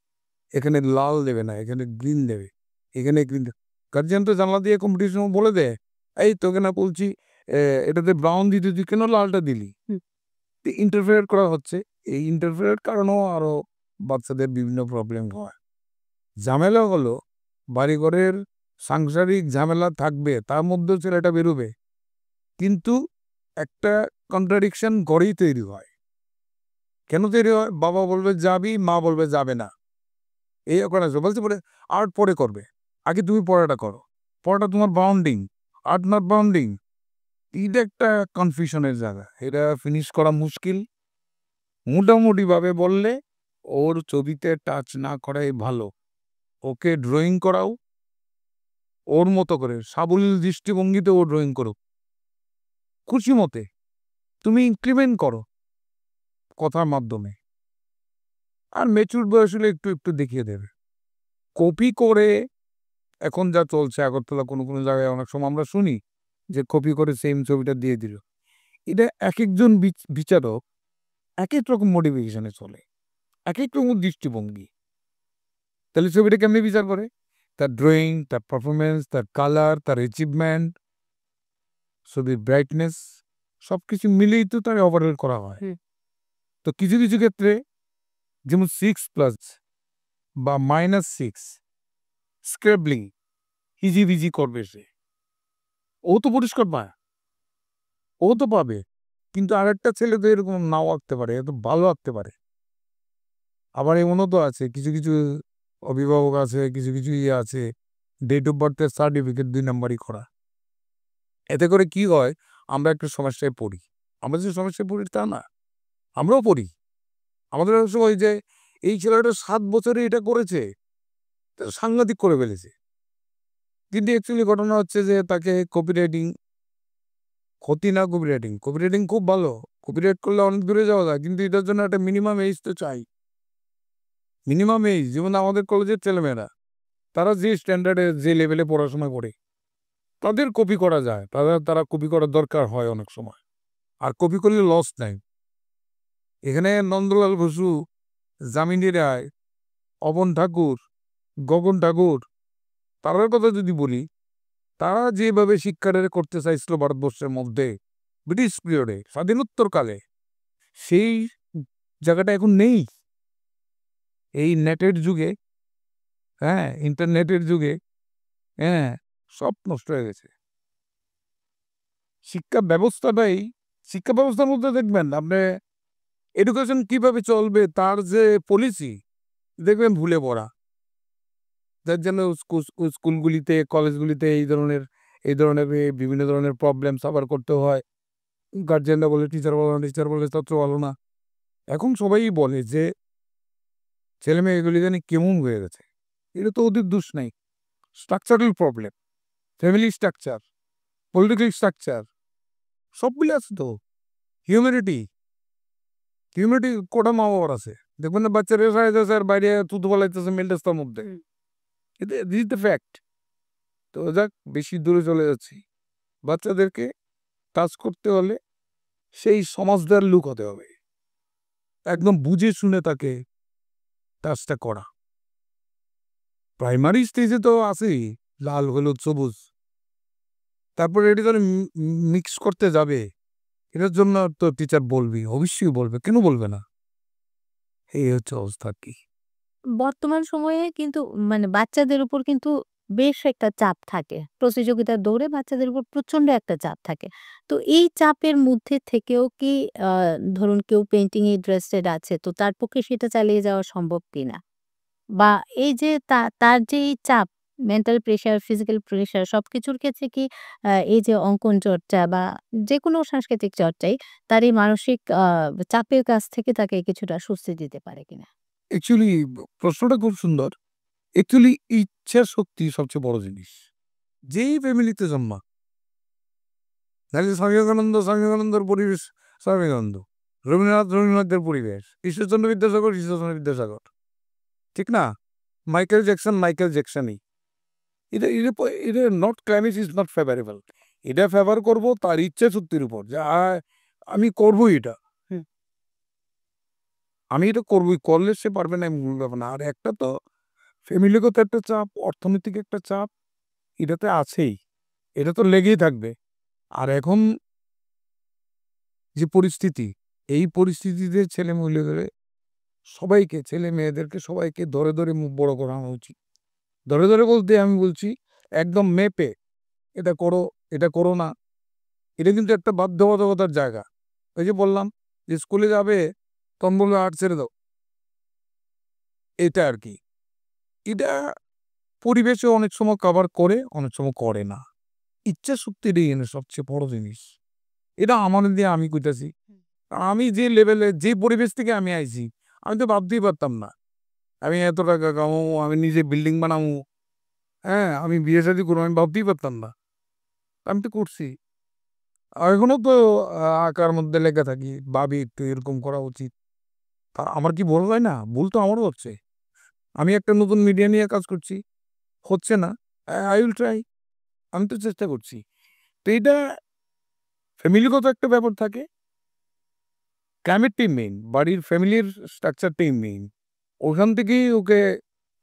[SPEAKER 2] এখানে লাল দেবে না, এখানে গ্রিন দেবে, এখানে গ্রিন। গার্জিয়ান তো জানলা দিয়ে কম্পিটিশন বলে দেয়, এই তোকে না বলছি এটাতে ব্রাউন দিতে, তুই কেন লালটা দিলি? ইন্টারফেয়ার করা হচ্ছে। এই ইন্টারফেয়ার কারণেও আরো বাচ্চাদের বিভিন্ন প্রবলেম হয়। ঝামেলা হলো বাড়িঘরের সাংসারিক ঝামেলা থাকবে, তার মধ্যেও ছেলেটা বেরোবে, কিন্তু একটা কন্ট্রাডিকশন ঘরেই তৈরি হয়। কেন তৈরি হয়? বাবা বলবে যাবি, মা বলবে যাবে না। এই ওখানে বলছে পরে আর্ট পরে করবে, আগে তুমি পড়াটা করো, পড়াটা তোমার বাউন্ডিং, আর্ট নট বাউন্ডিং। এটা একটা কনফিউশনের জায়গা, এটা ফিনিশ করা মুশকিল। মোটামুটিভাবে বললে ওর ছবিতে টাচ না করাই ভালো। ওকে ড্রয়িং করাও ওর মতো করে, সাবলীল দৃষ্টিভঙ্গিতে ও ড্রয়িং করুক খুশি মতে, তুমি ইনক্রিমেন্ট করো কথার মাধ্যমে। আর ম্যাচুর বয়স হলে একটু একটু দেখিয়ে দেবে। কপি করে এখন যা চলছে আগরতলা কোনো কোনো জায়গায় অনেক সময় আমরা শুনি যে কপি করে সেম ছবিটা দিয়ে দিল। এটা এক একজন বিচারক এক এক রকম মোটিভেশনে চলে, এক এক রকম দৃষ্টিভঙ্গি। তাহলে ছবিটা কেমনি বিচার করে? তার ড্রয়িং, তার পারফরমেন্স, তার কালার, তার অ্যাচিভমেন্ট, ছবির ব্রাইটনেস, সব কিছু মিলেই তো তার ওভারঅল করা হয়। তো কিছু কিছু ক্ষেত্রে যেমন 6+ বা -6 স্ক্রেবলিং হিজিবিজি করবে, সে ও তো পরিষ্কার পায়, ও তো পাবে। কিন্তু আরেকটা ছেলে তো এরকম নাও আঁকতে পারে, এত ভালো আঁকতে পারে। আবার এমনও তো আছে কিছু কিছু অভিভাবক আছে, কিছু কিছু ইয়ে আছে, ডেট অফ বার্থের সার্টিফিকেট 2 নাম্বারই করা। এতে করে কি হয়, আমরা একটা সমস্যায় পড়ি। আমরা যে সমস্যায় পড়ি তা না, আমরাও পড়ি। আমাদের সময় যে এই ছেলেটা 7 বছরে এটা করেছে, সাংঘাতিক করে ফেলেছে। কিন্তু অ্যাকচুয়ালি ঘটনা হচ্ছে যে তাকে কপিরাইটিং, ক্ষতি না কপিরাইটিং, কপিরাইটিং খুব ভালো, কপিরাইট করলে অনেক দূরে যাওয়া যায়, কিন্তু এটার জন্য একটা মিনিমাম এজ তো চাই। মিনিমাম এজ, যেমন আমাদের কলেজের ছেলেমেয়েরা, তারা যে স্ট্যান্ডার্ডে যে লেভেলে পড়াশোনা করে তাদের কপি করা যায়, তারা কপি করার দরকার হয় অনেক সময়। আর কপি করলে লস নাই। এখানে নন্দলাল বসু, যামিনী রায়, অবন ঠাকুর, গগন ঠাকুর, তারার কথা যদি বলি, তারা যেভাবে শিক্ষাটা করতে চাইছিল ভারতবর্ষের মধ্যে ব্রিটিশ পিরিয়ডে, স্বাধীনোত্তরকালে, সেই জায়গাটা এখন নেই। এই নেটের যুগে, হ্যাঁ, ইন্টারনেটের যুগে, হ্যাঁ, সব নষ্ট হয়ে গেছে। শিক্ষা ব্যবস্থার মধ্যে দেখবেন আপনি এডুকেশন কিভাবে চলবে তার যে পলিসি দেখবেন ভুলে পড়া। যার জন্য স্কুলগুলিতে, কলেজগুলিতে এই ধরনের বিভিন্ন ধরনের প্রবলেম সাফার করতে হয়। গার্জিয়ানরা বলে টিচার ভালো না, টিচার বলে ছাত্র ভালো না। এখন সবাই বলে যে ছেলে মেয়ে এগুলি জানি কেমন হয়ে গেছে। এটা তো ওদের দোষ নাই, structural problem, family structure, political structure, সবগুলি আছে তো। হিউম্যানিটি কোটা মা বাবার আছে, দেখবেন না বাচ্চারা যাচ্ছে আর বাইরে তুতু বলাইতেছে মেলটেস্তার মধ্যে। এটা দিস ইজ দ্য ফ্যাক্ট। তো যাক, বেশি দূরে চলে যাচ্ছি। বাচ্চাদেরকে টাচ করতে হলে সেই সমাজদার লুক হতে হবে, একদম বুঝে শুনে তাকে টাচটা করা। প্রাইমারি স্টেজে তো আছেই লাল, হলুদ, সবুজ, তারপরে এটা যখন মিক্স করতে যাবে, এটার জন্য তো টিচার বলবি, অবশ্যই বলবে, কেন বলবে না? এই হচ্ছে অবস্থা কি।
[SPEAKER 1] বর্তমান সময়ে কিন্তু মানে বাচ্চাদের উপর কিন্তু বেশ একটা চাপ থাকে। প্রতিযোগিতার দৌড়ে বাচ্চাদের উপর প্রচন্ড একটা চাপ থাকে। তো এই চাপের মধ্যে থেকেও কি আ ধরুন কেউ পেইন্টিং এ ইন্টারেস্টেড আছে, তো তার পক্ষে সেটা চালিয়ে যাওয়া সম্ভব কিনা? বা এই যে তার যে এই চাপ, মেন্টাল প্রেশার, ফিজিক্যাল প্রেশার সবকিছুর ক্ষেত্রে কি এই যে অঙ্কন চর্চা বা যেকোনো সাংস্কৃতিক চর্চাই তার এই মানসিক চাপের কাছ থেকে তাকে কিছুটা স্বস্তি দিতে পারে কিনা?
[SPEAKER 2] অ্যাকচুয়ালি প্রশ্নটা খুব সুন্দর। অ্যাকচুয়ালি ইচ্ছা শক্তি সবচেয়ে বড় জিনিস। যেই ফ্যামিলিতে জন্মা, তাহলে স্বামী বিবেকানন্দর পরিবেশ, স্বামী বিবেকানন্দ, রবীন্দ্রনাথের পরিবেশ, ঈশ্বরচন্দ্র বিদ্যাসাগর, ঠিক না? মাইকেল জ্যাকসনই। এটা not, climate is not favourable. এটা ফেভার করবো তার ইচ্ছা শক্তির উপর, যে আমি করবো এটা, আমি এটা করবোই, করলে সে পারবে না এমন ব্যাপার না। আর একটা তো ফ্যামিলিগত একটা চাপ, অর্থনৈতিক একটা চাপ, এটাতে আছেই, এটা তো লেগেই থাকবে। আর এখন যে পরিস্থিতি, এই পরিস্থিতিতে ছেলে-মহিলাদের সবাইকে, ছেলে-মেয়েদেরকে সবাইকে ধরে, ধরে মুখ বড় করানো উচিত। ধরে, ধরে বলতে আমি বলছি একদম মেপে, এটা করো, এটা করো না। এটা কিন্তু একটা বাধ্যবাধকতার জায়গা। ওই যে বললাম যে স্কুলে যাবে, তখন বলবে আর্ট ছেড়ে দাও। এটা আরকি। এটা পরিবেশে অনেক সময় কভার করে, অনেক সময় করে না। ইচ্ছা শক্তিটাই এনে সবচেয়ে বড় জিনিস। এটা আমার দিয়ে আমি কইতাছি। আমি যে লেভেলে, যে পরিবেশ থেকে আমি আইছি, আমি তো ভাবতেই পারতাম না। আমি এত টাকা কামাবো, আমি নিজে বিল্ডিং বানাবো, হ্যাঁ? আমি বিয়ে-শাদী করবো, আমি ভাবতেই পারতাম না। আমি তো করছি। আর এখনো তো আঁকার মধ্যে লেগে থাকি। ভাবি একটু এরকম করা উচিত। আমার কি ভুল হয় না? ভুল তো আমারও হচ্ছে। আমি একটা নতুন মিডিয়া নিয়ে কাজ করছি। হচ্ছে না। I will try. আমি তো চেষ্টা করছি। তো এইটা ফ্যামিলিগত একটা ব্যাপার থাকে। ক্লাইমেটটাই মেইন। বাড়ির ফ্যামিলির স্ট্রাকচারটাই মেইন। ওখান থেকেই ওকে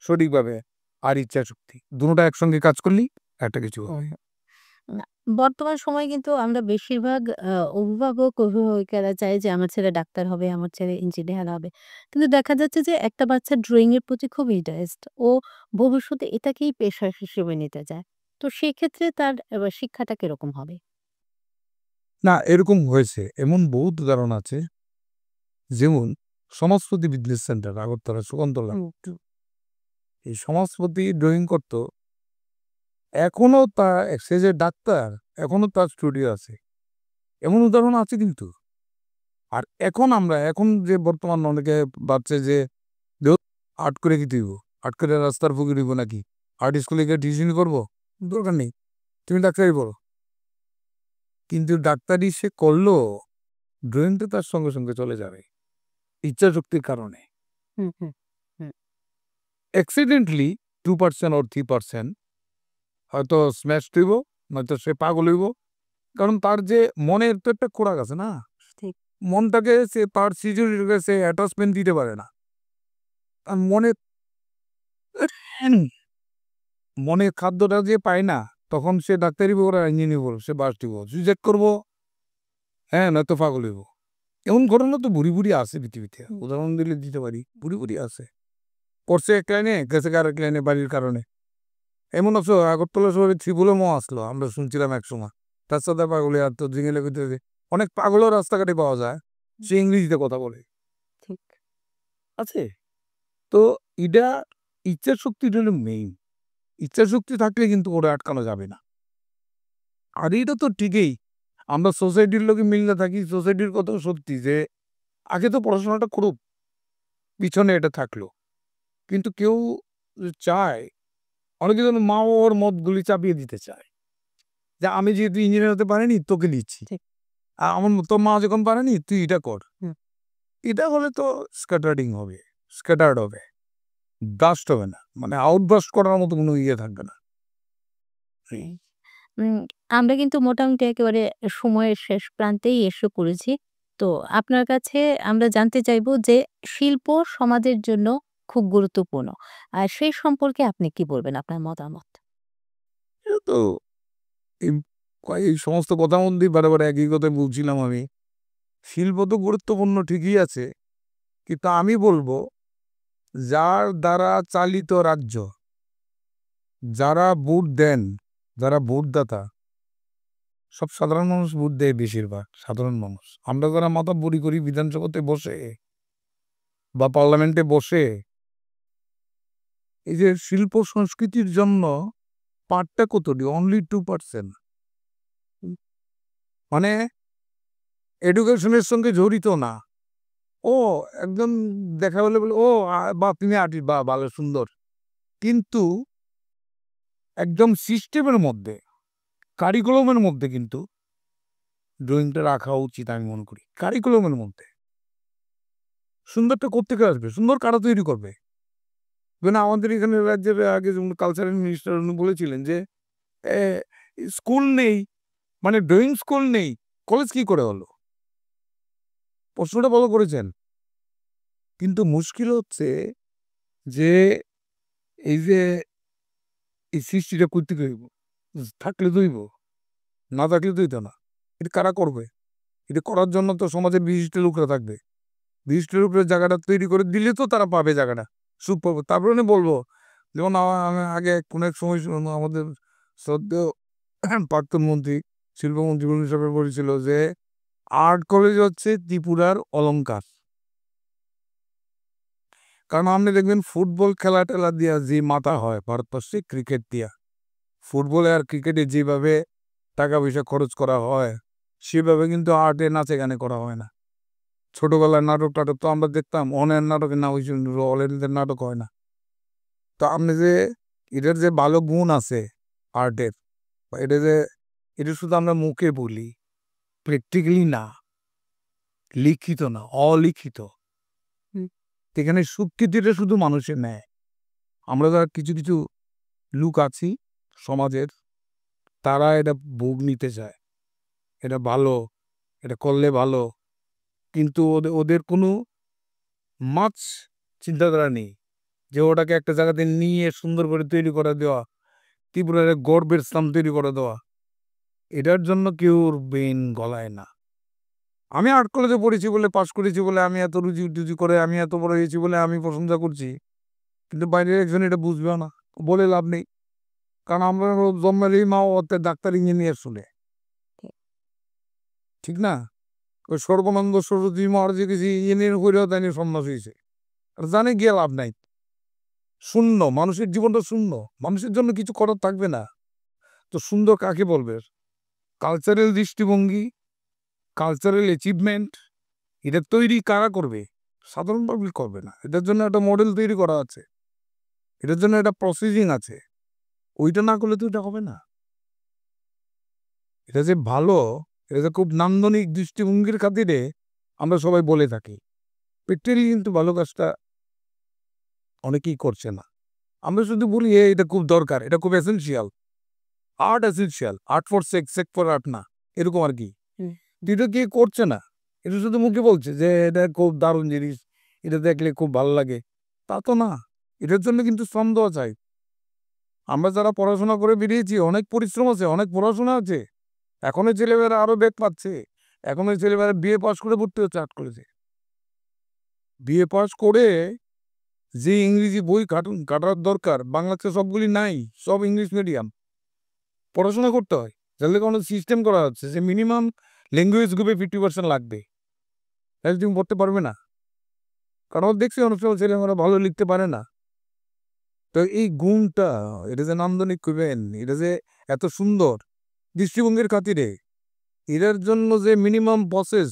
[SPEAKER 2] সঠিকভাবে আর ইচ্ছাশক্তি। দুটোটা একসঙ্গে কাজ করলেই একটা কিছু হয়।
[SPEAKER 1] না, বর্তমান সময়ে কিন্তু আমরা বেশিরভাগ অভিভাবক, অভিভাবিকারা চায় যে আমার ছেলে ডাক্তার হবে, আমার ছেলে ইঞ্জিনিয়ার হবে। কিন্তু দেখা যাচ্ছে যে একটা বাচ্চার ড্রইং এর প্রতি খুব ইন্টারেস্ট। ও ভবিষ্যতে এটাকেই পেশা হিসেবে নিতে চায়। তো সেক্ষেত্রে তার শিক্ষাটা কিরকম হবে?
[SPEAKER 2] না, এরকম হয়েছে। এমন বহুত উদাহরণ আছে। যেমন সমাজপতি বিজনেস সেন্টার আগরতলা, শকুন্তলা। এই সমাজপতি ড্রয়িং করত। এখনো সে যে ডাক্তার, এখনো তার স্টুডিও আছে। এমন উদাহরণ আছে কিন্তু। আর এখন যে বর্তমান অনেকে ভাবছে যে আর্ট করে কি দিব? আর্ট করে রাস্তার ফুকি দিব নাকি? আর্ট স্কুলে গিয়ে টিউশনি করবো? দরকার নেই। তুমি ডাক্তারি পড়ো। কিন্তু ডাক্তারি সে করলো, ড্রয়িংটা তার সঙ্গে, সঙ্গে চলে যাবে। ইচ্ছাশক্তির কারণে।
[SPEAKER 1] হুম, হুম, হুম।
[SPEAKER 2] অ্যাক্সিডেন্টালি 2% or 3% হয়তো স্ম্যাশ হইব, নয়তো সে পাগল হইব। কারণ তার যে মনের তো একটা খোরাক আছে না?
[SPEAKER 1] ঠিক।
[SPEAKER 2] মনটাকে সে তার সৃজনীকে সে অ্যাটাচমেন্ট দিতে পারে না। তার মনের খাদ্যটা যে পায় না, তখন সে ডাক্তারি পড়বে আর ইঞ্জিনিয়ারিং পড়বে, সে বাস দিব। সুইসাইড করবো, হ্যাঁ, নয়তো পাগল হইব। এমন ঘটনা তো ভুরি, ভুরি আছে পৃথিবীতে। উদাহরণ দিলে দিতে পারি। ভুরি, ভুরি আছে। পড়ছে এক লাইনে, গেছে আরেক লাইনে বাড়ির কারণে। এমন আছে আগরতলা শহরে ত্রিপুরা আসলো, আমরা শুনছিলাম একসময়। তার সাথে পাগল আর তো জিঙেলে কইতেছে অনেক পাগলও রাস্তাঘাটে পাওয়া যায়। সে ইংরেজিতে কথা বলে।
[SPEAKER 1] ঠিক।
[SPEAKER 2] আছে? তো এটা ইচ্ছা শক্তিটা হলো মেইন। ইচ্ছা শক্তি থাকলে কিন্তু ওরা আটকানো যাবে না। আর এটা তো ঠিকই। আমরা সোসাইটির লোকে মিললে থাকি। সোসাইটির কথাও সত্যি যে আগে তো পড়াশোনাটা করুক, পিছনে এটা থাকলো। কিন্তু কেউ চায়, অনেকে যেন মা ওর মতগুলি চাপিয়ে দিতে চায়। যে আমি যেহেতু ইঞ্জিনিয়ার হতে পারিনি, তোকে দিচ্ছি।
[SPEAKER 1] ঠিক।
[SPEAKER 2] আর আমার তোর মা যখন পারেনি, তুই এটা কর।
[SPEAKER 1] হুম।
[SPEAKER 2] এটা হলে তো স্ক্যাটার্ড হবে। বাস্ট হবে না। মানে আউটবাস্ট করার মতো কোনো ইয়ে থাকবে না।
[SPEAKER 1] হুম। উম আমরা কিন্তু মোটামুটি একেবারে সময়ের শেষ প্রান্তেই এসে পড়েছি। তো আপনার কাছে আমরা জানতে চাইবো যে শিল্প সমাজের জন্য খুব গুরুত্বপূর্ণ। আর সেই সম্পর্কে আপনি কি বলবেন আপনার মতামত?
[SPEAKER 2] এটা তো এই এই সমস্ত কথার মধ্যেই বারে একই কথাই বলছিলাম আমি। শিল্প তো গুরুত্বপূর্ণ ঠিকই আছে। কিন্তু আমি বলবো যার দ্বারা চালিত রাজ্য, যারা ভোট দেন, যারা ভোটদাতা, সব সাধারণ মানুষ ভোট দেয় বেশিরভাগ, সাধারণ মানুষ। আমরা যারা মাতব্বরি করি বিধানসভাতে বসে বা পার্লামেন্টে বসে, এই যে শিল্প সংস্কৃতির জন্য পার্টটা কতটি? অনলি 2%। মানে এডুকেশনের সঙ্গে জড়িত না। ও একজন দেখা হলে বলে, "ও বাহ! তুমি আর্টিস্ট, বাহ! ভালো সুন্দর।" কিন্তু একদম সিস্টেমের মধ্যে, কারিকুলামের মধ্যে কিন্তু ড্রয়িংটা রাখা উচিত আমি মনে করি। কারিকুলামের মধ্যে। সুন্দরটা কোত্থেকে আসবে? সুন্দর কারা তৈরি করবে? যেমন আমাদের এখানে রাজ্যের আগে যেমন কালচারাল মিনিস্টার উনি বলেছিলেন যে, "এ স্কুল নেই, মানে ড্রয়িং স্কুল নেই, কলেজ কি করে হলো?" প্রশ্নটা ভালো করেছেন। কিন্তু মুশকিল হচ্ছে যে এই যে এই সৃষ্টিটা কোত্থেকে হইব? থাকলে দইব, না থাকলে দইতো না। এটা কারা করবে? এটা করার জন্য তো সমাজের বিশিষ্ট লোকরা থাকবে। বিশিষ্ট লোকরা জায়গাটা তৈরি করে দিলে তো তারা পাবে জায়গাটা, সুখ পাবে। তারপরে আমি বলবো, যেমন আমি আগে কোনো এক সময় আমাদের শ্রদ্ধেয় প্রাক্তন মন্ত্রী, শিল্পমন্ত্রী হিসাবে বলেছিল যে আর্ট কলেজ হচ্ছে ত্রিপুরার অলংকার। কারণ আপনি দেখবেন ফুটবল খেলা টেলা দিয়া যে মাথা হয় ভারতবর্ষে ক্রিকেট দিয়া, ফুটবলে আর ক্রিকেটে যেভাবে টাকা পয়সা খরচ করা হয় সেভাবে কিন্তু আর্টে নাচে গানে করা হয় না। ছোটবেলায় নাটক টাটক তো আমরা দেখতাম, অনের নাটকের না ওই অলের নাটক হয় না। তো আপনি যে এটার যে ভালো গুণ আছে আর্টের, এটা যে এটা শুধু আমরা মুখে বলি, প্র্যাকটিক্যালি না, লিখিত না, অলিখিত। এখানে স্বীকৃতিটা শুধু মানুষের নেয়। আমরা যারা কিছু কিছু লোক আছি সমাজের, তারা এটা ভোগ নিতে চায়, এটা ভালো, এটা করলে ভালো, কিন্তু ওদের কোনো মাছ চিন্তাধারা নেই যে ওটাকে একটা জায়গাতে নিয়ে সুন্দর করে তৈরি করে দেওয়া, ত্রিপুরার গর্বের স্থান তৈরি করে দেওয়া, এটার জন্য কেউ বেন গলায় না। আমি আর্ট কলেজে পড়েছি বলে, পাশ করেছি বলে, আমি এত রুচি টুচি করে আমি এত বড় হয়েছি বলে আমি প্রশংসা করছি, কিন্তু বাইরের একজন এটা বুঝবেও না, বলে লাভ নেই। কারণ আমরা জন্মেরই মা ওতে ডাক্তার ইঞ্জিনিয়ার শুনে, ঠিক না? ওই সর্বানন্দ সরস্বতী মহারাজ কিছু ইঞ্জিনিয়ার করেও তাই নিয়ে সন্ন্যাস হয়েছে, আর জানে গিয়ে লাভ নাই। শূন্য, মানুষের জীবনটা শূন্য, মানুষের জন্য কিছু করার থাকবে না। তো সুন্দর কাকে বলবে? কালচারাল দৃষ্টিভঙ্গি, কালচারাল অ্যাচিভমেন্ট, এটা তৈরি কারা করবে? সাধারণ পাবলিক করবে না। এটার জন্য একটা মডেল তৈরি করা আছে, এটার জন্য একটা প্রসেসিং আছে, ওইটা না করলে তো এটা হবে না। এটা যে ভালো, এটা যে খুব নান্দনিক দৃষ্টিভঙ্গির খাতিরে আমরা সবাই বলে থাকি, প্র্যাকটিক্যালি কিন্তু ভালো কাজটা অনেকেই করছে না। আমরা শুধু বলি এটা খুব দরকার, এটা খুব essential, art essential, art for sex, sex for art না, এরকম আর কি। এটা কে করছে না, এটা শুধু মুখে বলছে যে এটা খুব দারুণ জিনিস, এটা দেখলে খুব ভালো লাগে, তা তো না। এটার জন্য কিন্তু শ্রম দেওয়া চাই। আমরা যারা পড়াশোনা করে বেরিয়েছি, অনেক পরিশ্রম আছে, অনেক পড়াশোনা আছে। এখনের ছেলেমেয়েরা আরো বেগ পাচ্ছে, এখনের ছেলেমেয়েরা বিএ পাস করে ভর্তি হচ্ছে আর্ট কলেজে। বিএ পাস করে যে ইংরেজি বই কাটার দরকার, বাংলাতে সবগুলি নাই, সব ইংলিশ মিডিয়াম, পড়াশোনা করতে হয়। তাহলে কোনো সিস্টেম করা হচ্ছে যে মিনিমাম ল্যাঙ্গুয়েজ গ্রুপে 50% লাগবে, তাহলে তুমি পড়তে পারবে না। কারণ দেখছি অনেক সময় ছেলেমেয়েরা ভালো লিখতে পারে না। তো এই গুণটা, এটা যে নান্দনিক করবেন, এটা যে এত সুন্দর দৃষ্টিভঙ্গির খাতিরে, এটার জন্য যে মিনিমাম প্রসেস,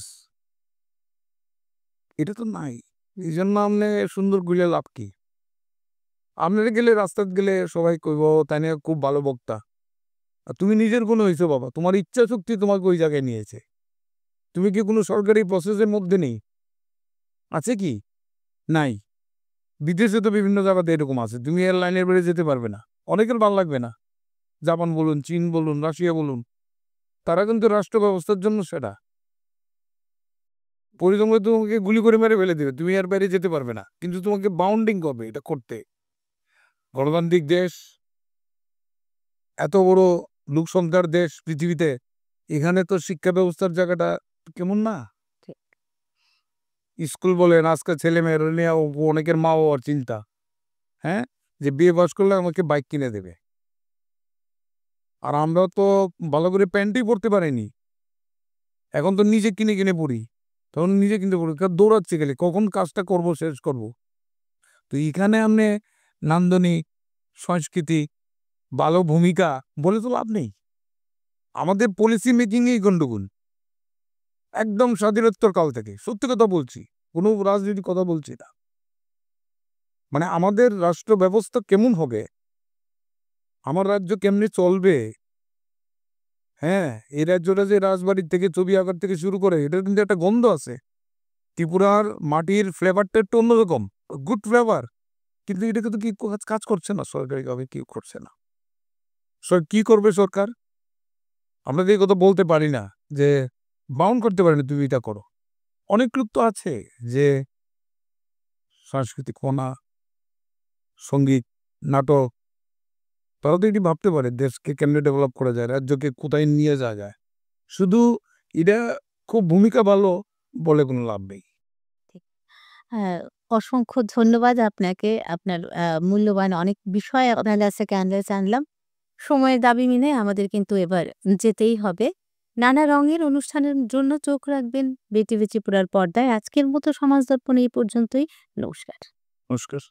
[SPEAKER 2] এটা তো নাই। এই জন্য আপনি সুন্দর গুলে লাভ কি? আপনারা গেলে রাস্তায় গেলে সবাই কইব তাই নিয়ে খুব ভালো বক্তা, আর তুমি নিজের কোনো হয়েছো বাবা, তোমার ইচ্ছা শক্তি তোমাকে ওই জায়গায় নিয়েছে। তুমি কি কোনো সরকারি প্রসেসের মধ্যে নেই? আছে কি? নাই। বিদেশে তো বিভিন্ন জায়গাতে এরকম আছে, তুমি এর লাইনের বেড়ে যেতে পারবে না, অনেকের ভালো লাগবে না। জাপান বলুন, চীন বলুন, রাশিয়া বলুন, তারা কিন্তু রাষ্ট্র ব্যবস্থার জন্য সেটা পরিদমে তোমাকে গুলি করে মেরে ফেলে দেবে, তুমি এর বাইরে যেতে পারবে না, কিন্তু তোমাকে বাউন্ডিং করবে এটা করতে। গণতান্ত্রিক দেশ, এত বড় লোকসংখ্যার দেশ পৃথিবীতে, এখানে তো শিক্ষা ব্যবস্থার জায়গাটা কেমন না? স্কুল বলেন, আজকাল ছেলে মেয়ের নিয়ে অনেকের মা বাবার চিন্তা, হ্যাঁ, যে বিয়ে পাস করলে আমাকে বাইক কিনে দেবে। আর আমরা তো ভালো করে প্যান্টই পরতে পারিনি, এখন তো নিজে কিনে কিনে পড়ি, তখন নিজে কিনতে পড়ি, দৌড়াচ্ছে গেলে কখন কাজটা করব, শেষ করব। তো এখানে আপনি নান্দনিক সংস্কৃতি, ভালো ভূমিকা বলে তো লাভ নেই। আমাদের পলিসি মেকিংয়েই গন্ডগোল, একদম স্বাধীনোত্তর কাল থেকে, সত্যি কথা বলছি, কোনো রাজনীতির কথা বলছি না। মানে আমাদের রাষ্ট্র ব্যবস্থা কেমন হবে, আমার রাজ্য কেমনি চলবে, হ্যাঁ, এই রাজ্যটা যে রাজবাড়ির থেকে ছবি আঁকার থেকে শুরু করে, এটার কিন্তু একটা গন্ধ আছে। ত্রিপুরার মাটির ফ্লেভারটা একটু অন্যরকম, গুড ফ্লেভার, কিন্তু এটাকে তো কি কাজ করছে না, সরকারিভাবে কি করছে না। কি করবে সরকার? আমরা তো এই কথা বলতে পারি না যে বাউন্ড করতে পারি না তুমি এটা করো। অনেক লোক তো আছে যে সাংস্কৃতিক কণা, সঙ্গীত, নাটক, তারা তো এটি ভাবতে পারে দেশকে কেমনে ডেভেলপ করা যায়, রাজ্যকে কোথায় নিয়ে যাওয়া যায়। শুধু এটা খুব ভূমিকা ভালো বলে কোনো লাভ নেই।
[SPEAKER 1] হ্যাঁ, অসংখ্য ধন্যবাদ আপনাকে। আপনার মূল্যবান অনেক বিষয় আপনার কাছ থেকে জানলাম। সময়ের দাবি মেনে আমাদের কিন্তু এবার যেতেই হবে। নানা রঙের অনুষ্ঠানের জন্য চোখ রাখবেন বিটিভি ত্রিপুরার পর্দায়। আজকের মতো সমাজ দর্পণ এই পর্যন্তই। নমস্কার।
[SPEAKER 2] নমস্কার।